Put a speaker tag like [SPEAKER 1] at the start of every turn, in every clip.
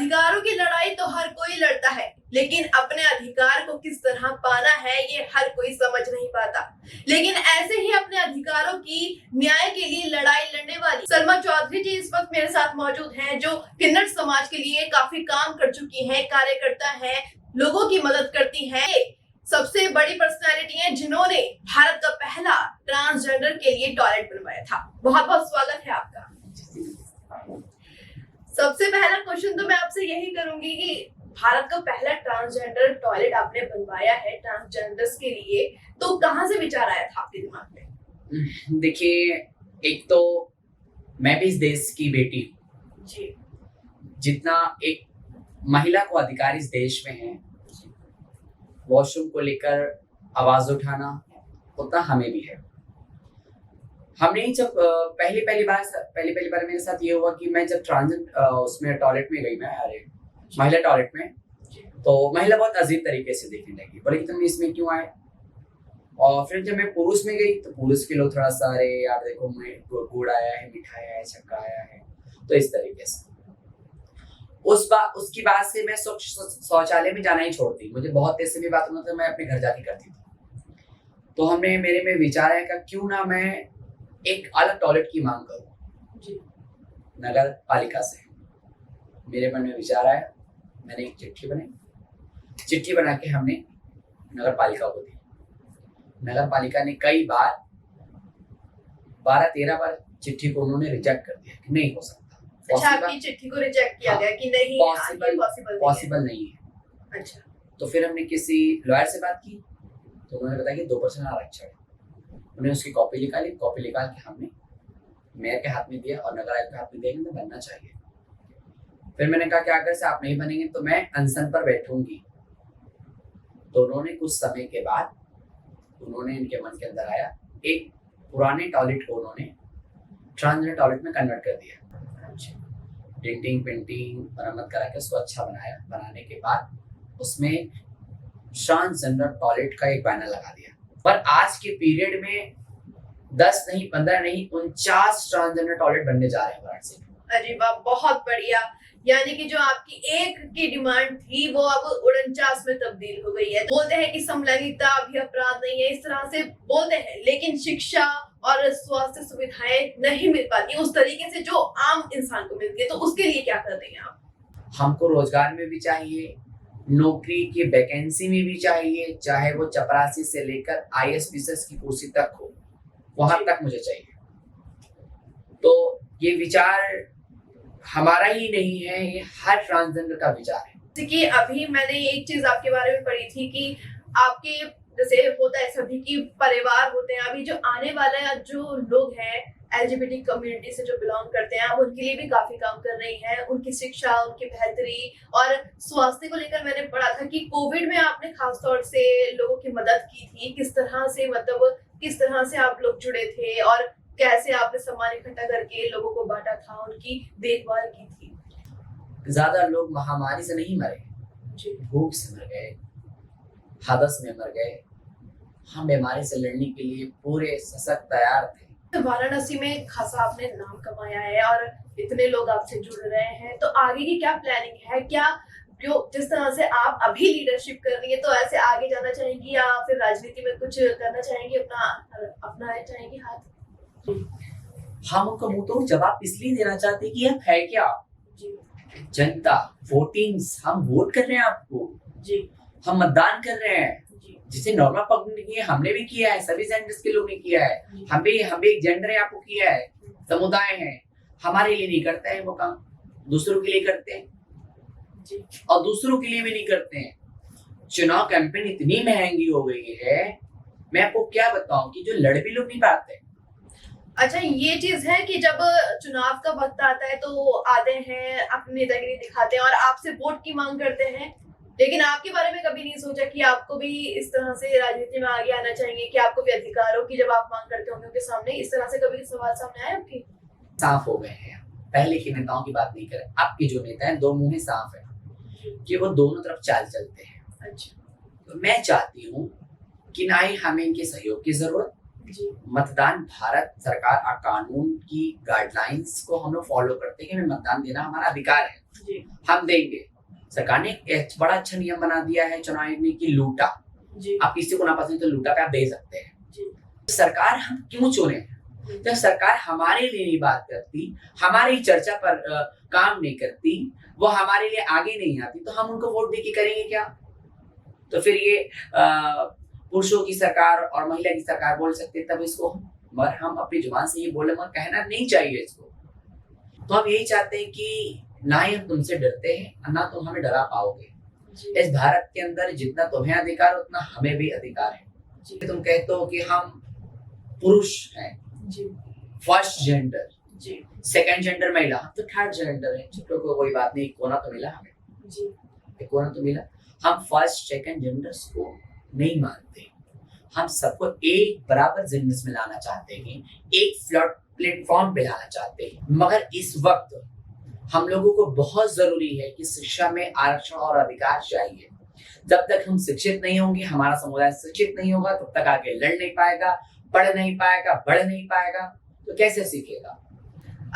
[SPEAKER 1] अधिकारों की लड़ाई तो हर कोई लड़ता है, लेकिन अपने अधिकार को किस तरह पाना है ये हर कोई समझ नहीं पाता। लेकिन ऐसे ही अपने अधिकारों की न्याय के लिए लड़ाई लड़ने वाली सलमा चौधरी जी इस वक्त मेरे साथ मौजूद हैं, जो किन्नर समाज के लिए काफी काम कर चुकी हैं, कार्यकर्ता हैं, लोगों की मदद करती हैं। सबसे बड़ी पर्सनालिटी है जिन्होंने भारत का पहला ट्रांसजेंडर के लिए टॉयलेट बनवाया था। बहुत बहुत स्वागत है आपका। सबसे पहला क्वेश्चन तो मैं आपसे यही करूंगी कि भारत का पहला ट्रांसजेंडर टॉयलेट आपने बनवाया है ट्रांसजेंडर्स के लिए, तो कहां से विचार आया था आपके दिमाग में?
[SPEAKER 2] देखिए, एक तो मैं भी इस देश की बेटी हूँ
[SPEAKER 1] जी।
[SPEAKER 2] जितना एक महिला को अधिकार इस देश में है वॉशरूम को लेकर आवाज उठाना, उतना हमें भी है। हमने जब पहली बार मेरे साथ ये हुआ कि मैं जब उसमें टॉयलेट में गई, मैं महिला टॉयलेट में, तो महिला बहुत अजीब तरीके से देखने लगी, बोले कि तुम इसमें क्यों आए। और फिर जब मैं पुरुष में गई तो पुरुष के लोग थोड़ा सा, अरे यार देखो, मैं गुड़ आया है, मिठाई आया है, छक्का आया है, तो इस तरीके से। उसकी बात से मैं शौचालय में जाना ही छोड़ दी। मुझे बहुत देर से भी बात होना था, मैं अपने घर जाके करती थी। तो हमने मेरे में विचार आया कि क्यों ना मैं एक अलग टॉयलेट की मांग करूं नगर पालिका से। मेरे मन में विचार आया, मैंने एक चिट्ठी बना के हमने नगर पालिका को दी। नगर पालिका ने कई बार 12-13 बार चिट्ठी को उन्होंने रिजेक्ट कर दिया कि नहीं हो सकता।
[SPEAKER 1] अच्छा, आपकी चिट्ठी को रिजेक्ट किया गया कि नहीं, पॉसिबल नहीं है। अच्छा,
[SPEAKER 2] तो फिर हमने किसी लॉयर से बात की, तो उन्होंने बताया कि 2% आरक्षण है। उन्होंने उसकी कॉपी निकाल के हमने मेयर के हाथ में दिया और नगर आयुक्त के हाथ में दिया कि बनना चाहिए। फिर मैंने कहा कि अगर से आप नहीं बनेंगे तो मैं अनशन पर बैठूंगी। तो उन्होंने कुछ समय के बाद उन्होंने इनके मन के अंदर आया, एक पुराने टॉयलेट को उन्होंने ट्रांसजेंडर टॉयलेट में कन्वर्ट कर दिया। डेंटिंग पेंटिंग मरम्मत करा के उसको अच्छा बनाने के बाद उसमें ट्रांसजेंडर टॉयलेट का एक बैनर लगा दिया। पर आज के पीरियड में 10 नहीं, 15 नहीं, 49 ट्रांसजेंडर टॉयलेट बनने जा रहे हैं वाराणसी में।
[SPEAKER 1] अरे वाह, बहुत बढ़िया। यानी कि जो आपकी एक की डिमांड थी वो अब 49 में तब्दील हो गई है। बोलते हैं कि समलैंगिकता अभी अपराध नहीं है, इस तरह से बोलते हैं, लेकिन शिक्षा और स्वास्थ्य सुविधाएं नहीं मिल पाती उस तरीके से जो आम इंसान को मिलती है। तो उसके लिए क्या कर रही हैं आप?
[SPEAKER 2] हमको रोजगार में भी चाहिए, नौकरी की वैकेंसी में भी चाहिए, चाहे वो चपरासी से लेकर IAS की कुर्सी तक हो, वहां तक मुझे चाहिए। तो ये विचार हमारा ही नहीं है, ये हर ट्रांसजेंडर का विचार है।
[SPEAKER 1] जैसे कि अभी मैंने एक चीज आपके बारे में पढ़ी थी कि आपके जैसे होता है सभी की परिवार होते हैं, अभी जो आने वाला जो लोग हैं LGBT कम्युनिटी से जो बिलोंग करते हैं, आप उनके लिए भी काफी काम कर रही हैं, उनकी शिक्षा, उनकी बेहतरी और स्वास्थ्य को लेकर मैंने पढ़ा था कि कोविड में आपने खास तौर से लोगों की मदद की थी। किस तरह से आप लोग जुड़े थे और कैसे आपने सामान इकट्ठा करके लोगों को बांटा था, उनकी देखभाल की थी?
[SPEAKER 2] ज्यादा लोग महामारी से नहीं मरे, भूख से मर गए, हादस में मर गए। हम बीमारी से लड़ने के लिए पूरे सशक्त तैयार थे।
[SPEAKER 1] तो वाराणसी में खासा आपने नाम कमाया है और इतने लोग आपसे जुड़ रहे हैं, तो आगे की क्या प्लानिंग है? क्या जो जिस तरह से आप अभी लीडरशिप कर रही है, तो ऐसे आगे जाना चाहेंगी या फिर राजनीति में कुछ करना चाहेंगी, अपना चाहेंगी हाथ?
[SPEAKER 2] हम उनको मुंह तो जवाब इसलिए देना चाहते हैं कि हम है क्या जनता, वोटिंग, हम वोट कर रहे हैं आपको
[SPEAKER 1] जी,
[SPEAKER 2] हम मतदान कर रहे हैं। जिसे नॉर्मल पब्लिक ने हमने भी किया है, सभी जेंडर्स के लोग ने किया है। हम भी एक जेंडर है, आपको किया है, समुदाय है, हमारे लिए नहीं करते हैं वो काम, दूसरों के लिए करते हैं
[SPEAKER 1] जी।
[SPEAKER 2] और दूसरों के लिए भी नहीं करते हैं। चुनाव कैंपेन इतनी महंगी हो गई है, मैं आपको क्या बताऊं कि जो लड़ भी लोग नहीं पाते।
[SPEAKER 1] अच्छा, ये चीज है कि जब चुनाव का वक्त आता है तो आते हैं, अपनी नेतागिरी दिखाते हैं और आपसे वोट की मांग करते हैं, लेकिन आपके बारे में कभी नहीं सोचा कि आपको भी इस तरह से राजनीति में आगे आना चाहिए, कि आपको भी अधिकारों की जब आप मांग करते होंगे उनके सामने, इस तरह से कभी सवाल सामने आया आपके?
[SPEAKER 2] साफ हो गए हैं, पहले के नेताओं की बात नहीं करें, अब के जो नेता हैं दो मुंह साफ है कि वो दोनों तरफ चाल चलते हैं।
[SPEAKER 1] अच्छा,
[SPEAKER 2] तो मैं चाहती हूँ कि ना ही हमें इनके सहयोग की जरूरत
[SPEAKER 1] जी
[SPEAKER 2] मतदान भारत सरकार और कानून की गाइडलाइंस को हम लोग फॉलो करते हैं कि हमें मतदान देना हमारा अधिकार है,
[SPEAKER 1] जी
[SPEAKER 2] हम देंगे। सरकार ने एक बड़ा अच्छा नियम बना दिया है चुनाव आयोग ने कि लूटा,
[SPEAKER 1] जी
[SPEAKER 2] आप किसी को ना पसंद तो लूटा पे आप दे सकते हैं।
[SPEAKER 1] जी
[SPEAKER 2] सरकार हम क्यों चुने? जब सरकार हमारे लिए नहीं बात करती, हमारी चर्चा पर काम नहीं करती, वो हमारे लिए आगे नहीं आती, तो हम उनको वोट देके करेंगे क्या? तो फिर ये पुरुषों की सरकार और महिला की सरकार बोल सकते तब इसको, मगर हम अपनी जुबान से ये बोले, मगर कहना नहीं चाहिए इसको। तो हम यही चाहते हैं कि ना ही हम तुमसे डरते हैं और ना तुम हमें डरा पाओगे।
[SPEAKER 1] जी
[SPEAKER 2] इस भारत के अंदर जितना तुम्हें अधिकार उतना हमें भी अधिकार है।
[SPEAKER 1] जी
[SPEAKER 2] तुम कहते हो कि हम पुरुष हैं,
[SPEAKER 1] जी
[SPEAKER 2] फर्स्ट जेंडर,
[SPEAKER 1] जी
[SPEAKER 2] सेकंड जेंडर महिला, हम तो थर्ड जेंडर है, चलो कोई बात नहीं, कोना तो मिला हमें,
[SPEAKER 1] जी
[SPEAKER 2] एक कोना तो मिला। हम फर्स्ट सेकंड जेंडर्स को नहीं मानते, हम सबको एक बराबर जेंडर्स में लाना चाहते हैं, एक फ्लैट प्लेटफॉर्म पे लाना चाहते हैं। मगर इस वक्त हम लोगों को बहुत जरूरी है कि शिक्षा में आरक्षण और अधिकार चाहिए। जब तक हम शिक्षित नहीं होंगे, हमारा समुदाय शिक्षित नहीं होगा, तब तक आगे लड़ नहीं पाएगा, पढ़ नहीं पाएगा, बढ़ नहीं पाएगा, तो कैसे सीखेगा?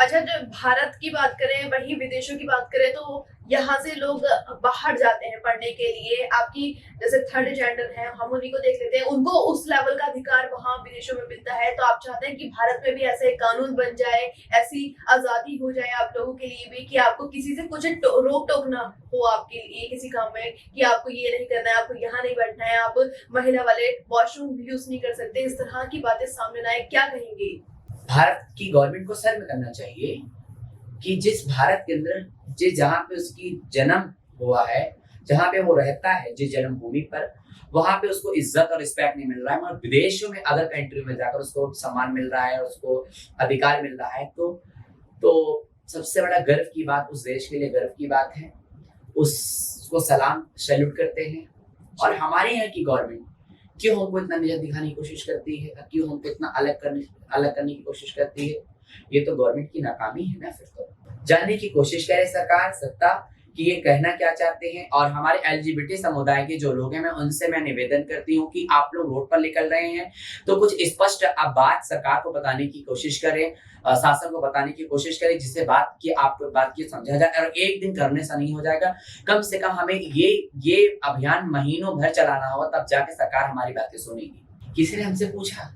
[SPEAKER 1] अच्छा, जब भारत की बात करें, वहीं विदेशों की बात करें, तो यहाँ से लोग बाहर जाते हैं पढ़ने के लिए। आपकी जैसे थर्ड जेंडर है, हम उन्हीं को देख लेते हैं, उनको उस लेवल का अधिकार वहाँ विदेशों में मिलता है। तो आप चाहते हैं कि भारत में भी ऐसा एक कानून बन जाए, ऐसी आजादी हो जाए आप लोगों के लिए भी, कि आपको किसी से कुछ रोक टोक ना हो आपके लिए किसी काम में, कि आपको ये नहीं करना है, आपको यहाँ नहीं बैठना है, आप महिला वाले वॉशरूम भी यूज नहीं कर सकते, इस तरह की बातें सामने ना आए, क्या कहेंगे?
[SPEAKER 2] भारत की गवर्नमेंट को शर्म करना चाहिए कि जिस भारत के अंदर जिस जहाँ पे उसकी जन्म हुआ है, जहाँ पे वो रहता है, जिस जन्मभूमि पर, वहां पे उसको इज्जत और रिस्पेक्ट नहीं मिल रहा है, मगर विदेशों में अदर कंट्री में जाकर उसको सम्मान मिल रहा है, उसको अधिकार मिल रहा है। तो सबसे बड़ा गर्व की बात, उस देश के लिए गर्व की बात है, उसको सलाम सैल्यूट करते हैं। और हमारे यहाँ की गवर्नमेंट क्यों हमको इतना निजत दिखाने की कोशिश करती है, क्यों हमको इतना अलग करने की कोशिश करती है? ये तो गवर्नमेंट की नाकामी है ना। फिर तो जानने की कोशिश करे सरकार, सत्ता, कि ये कहना क्या चाहते हैं। और हमारे एलजीबीटी समुदाय के जो लोग हैं, मैं निवेदन करती हूँ कि आप लोग रोड पर निकल रहे हैं तो कुछ स्पष्ट आप बात सरकार को बताने की कोशिश करें, शासन को बताने की कोशिश करें, जिससे बात की समझा जाए। और एक दिन करने से नहीं हो जाएगा, कम से कम हमें ये अभियान महीनों भर चलाना होगा, तब जाके सरकार हमारी बातें सुनेगी। किसी ने हमसे पूछा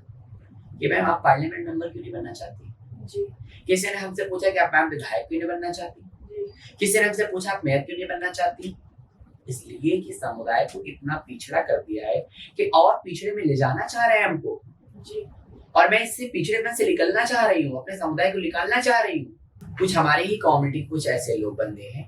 [SPEAKER 2] कि मैम आप पार्लियामेंट मेंबर क्यों नहीं बनना चाहती?
[SPEAKER 1] जी।
[SPEAKER 2] किसी ने हमसे पूछा कि आप मैम विधायक क्यों नहीं बनना चाहती? किसी ने हमसे पूछा आप मेयर क्यों नहीं बनना चाहती? इसलिए कि समुदाय को इतना पिछड़ा कर दिया है कि और पिछड़े में ले जाना चाह रहे हैं हमको
[SPEAKER 1] जी।
[SPEAKER 2] और मैं इससे पिछड़ेपन से निकलना चाह रही हूँ, अपने समुदाय को निकालना चाह रही हूँ। कुछ हमारी ही कम्युनिटी, कुछ ऐसे लोग बंदे हैं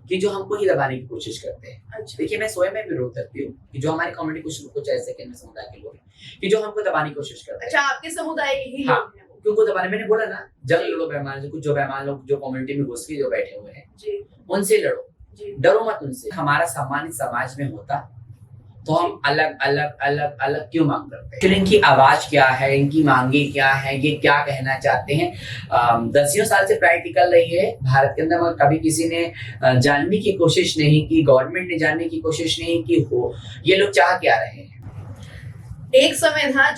[SPEAKER 2] कि जो हमको ही दबाने की कोशिश करते हैं।
[SPEAKER 1] अच्छा।
[SPEAKER 2] देखिए, मैं स्वयं में विरोध करती हूँ कि जो हमारी कम्युनिटी कुछ ऐसे के समुदाय के लोग हैं कि जो हमको दबाने की कोशिश करते हैं।
[SPEAKER 1] अच्छा, आपके समुदाय ही
[SPEAKER 2] हाँ,
[SPEAKER 1] लोग हैं वो?
[SPEAKER 2] क्योंकि दबाने, मैंने बोला ना, जंग लड़ो बेईमान, कुछ जो बेईमान लोग जो कम्युनिटी में घुस के जो बैठे हुए हैं
[SPEAKER 1] जी।
[SPEAKER 2] उनसे लड़ो,
[SPEAKER 1] जी।
[SPEAKER 2] डरो मत उनसे। हमारा सम्मानित समाज में होता तो हम अलग अलग क्यों मांग करते हैं? फिर इनकी आवाज क्या है, इनकी मांगे क्या है, ये क्या कहना चाहते हैं? 10 साल से प्रैक्टिकल रही है भारत के अंदर, मगर कभी किसी ने जानने की कोशिश नहीं की, गवर्नमेंट ने जानने की कोशिश नहीं की हो ये लोग चाह क्या रहे हैं।
[SPEAKER 1] एक समय था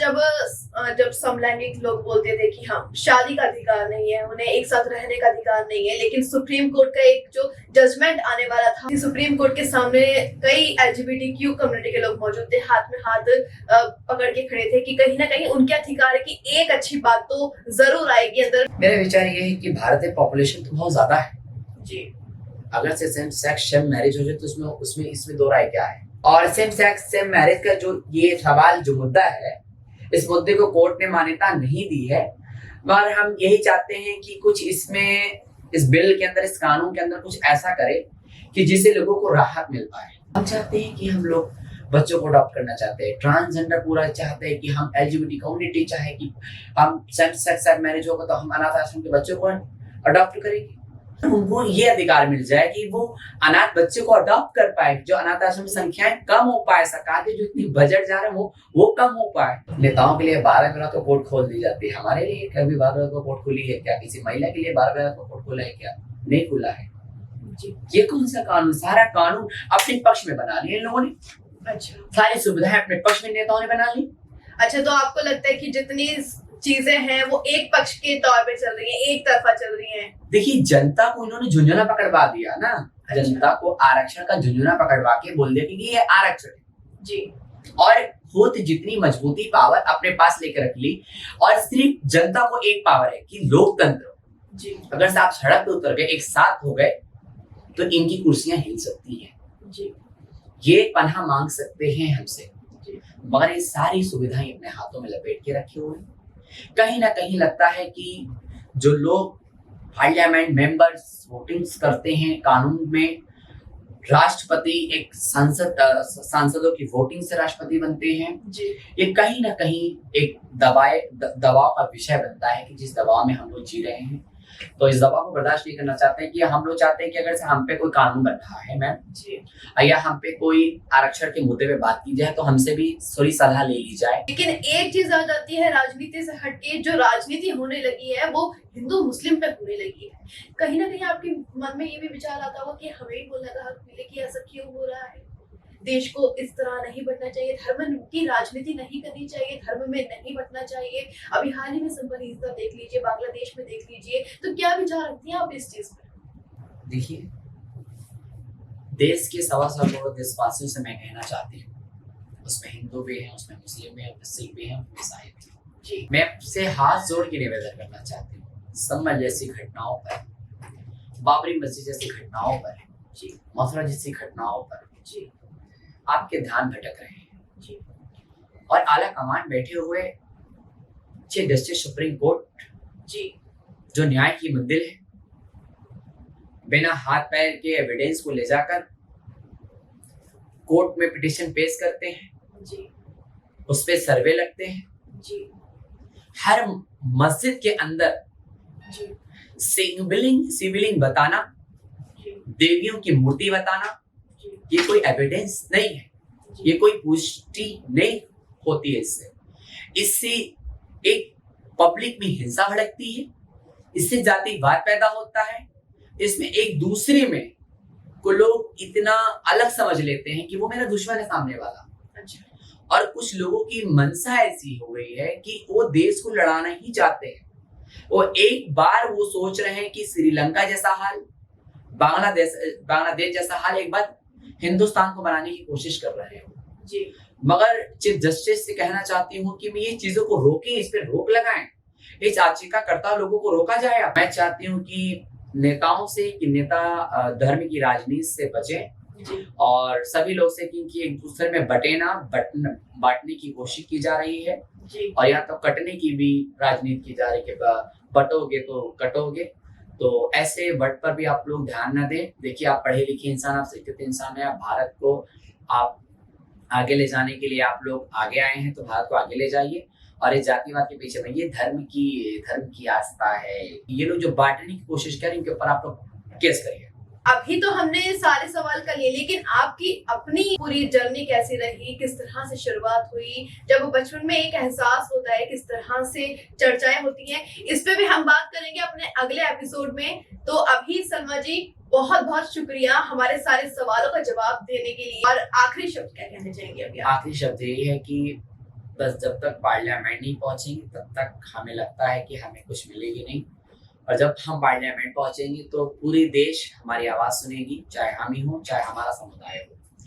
[SPEAKER 1] जब समलैंगिक लोग बोलते थे कि हाँ, शादी का अधिकार नहीं है, उन्हें एक साथ रहने का अधिकार नहीं है, लेकिन सुप्रीम कोर्ट का एक जो जजमेंट आने वाला था, सुप्रीम कोर्ट के सामने कई एलजीबीटीक्यू कम्युनिटी के लोग मौजूद थे, हाथ में हाथ पकड़ के खड़े थे कि कहीं ना कहीं उनके अधिकार की एक अच्छी बात तो जरूर आएगी अंदर।
[SPEAKER 2] मेरा विचार ये है कि भारत में पॉपुलेशन तो बहुत ज्यादा है
[SPEAKER 1] जी।
[SPEAKER 2] अगर से सेम सेक्स सेम मैरिज हो जाए तो इसमें दो राय क्या है? और सेम सेक्स सेम मैरिज का जो ये सवाल जो मुद्दा है, इस मुद्दे को कोर्ट ने मान्यता नहीं दी है, मगर हम यही चाहते हैं कि कुछ इसमें, इस बिल के अंदर, इस कानून के अंदर कुछ ऐसा करे कि जिससे लोगों को राहत मिल पाए। हम चाहते हैं कि हम लोग बच्चों को अडॉप्ट करना चाहते हैं, ट्रांसजेंडर पूरा चाहते हैं कि हम एलजीबीटी कम्युनिटी चाहे कि हम सेम सेक्स मैरिज होगा तो हम अनाथ आश्रम के बच्चों को अडॉप्ट करेंगे, उनको ये अधिकार मिल जाए कि वो अनाथ बच्चे को अडॉप्ट कर पाए, जो अनाथ आश्रम की संख्याएं कम हो पाए, सरकार के जो इतनी बजट जा रहे हैं वो कम हो पाए। नेताओं के लिए 12 बजे को कोर्ट खोल दी जाती है, हमारे लिए कभी 12 बजे को कोर्ट खुली है क्या? किसी महिला के लिए 12 बजे को कोर्ट खुला है क्या? नहीं खुला है जी। ये कौन सा कानून? सारा कानून अपने पक्ष में बना लिया इन लोगों ने।
[SPEAKER 1] अच्छा।
[SPEAKER 2] सारी सुविधाएं अपने पक्ष में नेताओं ने बना ली।
[SPEAKER 1] अच्छा, तो आपको लगता है कि जितनी चीजें हैं वो एक पक्ष के तौर पे चल रही हैं, एक तरफा चल रही हैं?
[SPEAKER 2] देखिए, जनता को इन्होंने झुंझुना पकड़वा दिया ना।
[SPEAKER 1] अच्छा।
[SPEAKER 2] जनता को आरक्षण का झुंझुना पकड़वा के बोल दिया कि ये आरक्षण है।
[SPEAKER 1] जी।
[SPEAKER 2] और खुद जितनी मजबूती पावर अपने पास लेकर रख ली, और सिर्फ जनता को एक पावर है कि लोकतंत्र।
[SPEAKER 1] जी।
[SPEAKER 2] अगर से आप सड़क पे उतर गए, एक साथ हो गए, तो इनकी कुर्सियां हिल सकती हैं।
[SPEAKER 1] जी।
[SPEAKER 2] ये पनाह मांग सकते हैं हमसे,
[SPEAKER 1] जी।
[SPEAKER 2] मगर ये सारी सुविधाएं अपने हाथों में लपेट के रखे हुए हैं। कहीं ना कहीं लगता है कि जो लोग पार्लियामेंट मेंबर्स वोटिंग्स करते हैं कानून में, राष्ट्रपति एक सांसदों की वोटिंग से राष्ट्रपति बनते हैं,
[SPEAKER 1] जी।
[SPEAKER 2] ये कहीं ना कहीं एक दबाव का विषय बनता है कि जिस दबाव में हम लोग जी रहे हैं, तो इस दबाव को बर्दाश्त नहीं करना चाहते हैं। कि हम लोग चाहते हैं कि अगर से हम पे कोई कानून बन रहा है मैम,
[SPEAKER 1] जी।
[SPEAKER 2] या हम पे कोई आरक्षण के मुद्दे पे बात की जाए, तो हमसे भी थोड़ी सलाह ले ली जाए।
[SPEAKER 1] लेकिन एक चीज आ जाती है राजनीति से हटके, जो राजनीति होने लगी है वो हिंदू मुस्लिम पे होने लगी है। कहीं ना कहीं आपके मन में ये भी विचार आता होगा कि हमें भी बोलने का हक मिले कि ऐसा क्यों हो रहा है, देश को इस तरह नहीं बढ़ना चाहिए, धर्म की राजनीति नहीं करनी चाहिए, धर्म में नहीं बढ़ना चाहिए। अभी हाल ही में सिंपल ईसा देख लीजिए, बांग्लादेश में देख लीजिए, तो क्या विचार रखती हैं आप इस चीज पर?
[SPEAKER 2] देखिए, देश के 1.25 करोड़ देशवासियों से मैं कहना चाहती हूँ, उसमें हिंदू भी हैं, उसमें मुस्लिम भी हैं, उसमें सिख भी हैं, उसमें ईसाई भी हैं।
[SPEAKER 1] जी।
[SPEAKER 2] मैं आपसे हाथ जोड़ के निवेदन करना चाहती हूँ, संभल जैसी घटनाओं पर, बाबरी मस्जिद जैसी घटनाओं पर,
[SPEAKER 1] जी।
[SPEAKER 2] मथुरा जैसी घटनाओं पर
[SPEAKER 1] जी।
[SPEAKER 2] आपके ध्यान भटक रहे हैं।
[SPEAKER 1] जी।
[SPEAKER 2] और आला कमान बैठे हुए चीफ जस्टिस सुप्रीम कोर्ट,
[SPEAKER 1] जी।
[SPEAKER 2] जो न्याय की मंदिर है, बिना हाथ पैर के एविडेंस को ले जाकर कोर्ट में पिटीशन पेश करते हैं,
[SPEAKER 1] जी।
[SPEAKER 2] उस पे सर्वे लगते हैं।
[SPEAKER 1] जी।
[SPEAKER 2] हर मस्जिद के अंदर
[SPEAKER 1] जी।
[SPEAKER 2] सिविलिंग बताना,
[SPEAKER 1] जी।
[SPEAKER 2] देवियों की मूर्ति बताना,
[SPEAKER 1] जी।
[SPEAKER 2] ये कोई एविडेंस नहीं है, ये कोई पुष्टि नहीं होती है। इससे एक पब्लिक में हिंसा भड़कती है, इससे जातिवाद पैदा होता है, इसमें एक दूसरे में को लोग इतना अलग समझ लेते हैं कि वो मेरा दुश्मन है सामने वाला।
[SPEAKER 1] अच्छा।
[SPEAKER 2] और कुछ लोगों की मंशा ऐसी हो गई है कि वो देश को लड़ाना ही चाहते हैं। वो एक बार वो सोच रहे हैं कि श्रीलंका जैसा हाल, बांग्लादेश जैसा हाल एक बार हिंदुस्तान को बनाने की कोशिश कर रहे हैं।
[SPEAKER 1] जी।
[SPEAKER 2] मगर चीफ जस्टिस से कहना चाहती हूँ कि मैं ये चीजों को रोकें, इस पे रोक लगाएं, इस याचिका करता लोगों को रोका जाए। मैं चाहती हूँ कि नेताओं से कि नेता धर्म की राजनीति से बचें, और सभी लोग से कि एक दूसरे में बांटने की कोशिश की जा रही है, और यहाँ तो कटने की भी राजनीति की जा रही है कि बटोगे तो कटोगे। तो ऐसे बट पर भी आप लोग ध्यान न दें। देखिए, आप पढ़े लिखे इंसान, आप शिक्षित इंसान है, आप भारत को आप आगे ले जाने के लिए आप लोग आगे आए हैं, तो भारत को आगे ले जाइए। और ये जातिवाद के पीछे नहीं, ये धर्म की आस्था है। ये लोग जो बांटने की कोशिश करें, इनके ऊपर आप लोग केस करिए।
[SPEAKER 1] अभी तो हमने सारे सवाल कर लिए, लेकिन आपकी अपनी पूरी जर्नी कैसी रही, किस तरह से शुरुआत हुई, जब बचपन में एक एहसास होता है, किस तरह से चर्चाएं होती हैं, इस पे भी हम बात करेंगे अपने अगले एपिसोड में। तो अभी सलमा जी, बहुत बहुत शुक्रिया हमारे सारे सवालों का जवाब देने के लिए। और आखिरी शब्द क्या कहना चाहेंगे अभी?
[SPEAKER 2] आखिरी शब्द यही है कि बस जब तक पार्लियामेंट नहीं पहुंचेंगे, तब तक हमें लगता है कि हमें कुछ मिलेगी नहीं। और जब हम पार्लियामेंट पहुंचेंगे, तो पूरी देश हमारी आवाज सुनेगी, चाहे हम ही हो, चाहे हमारा समुदाय हो।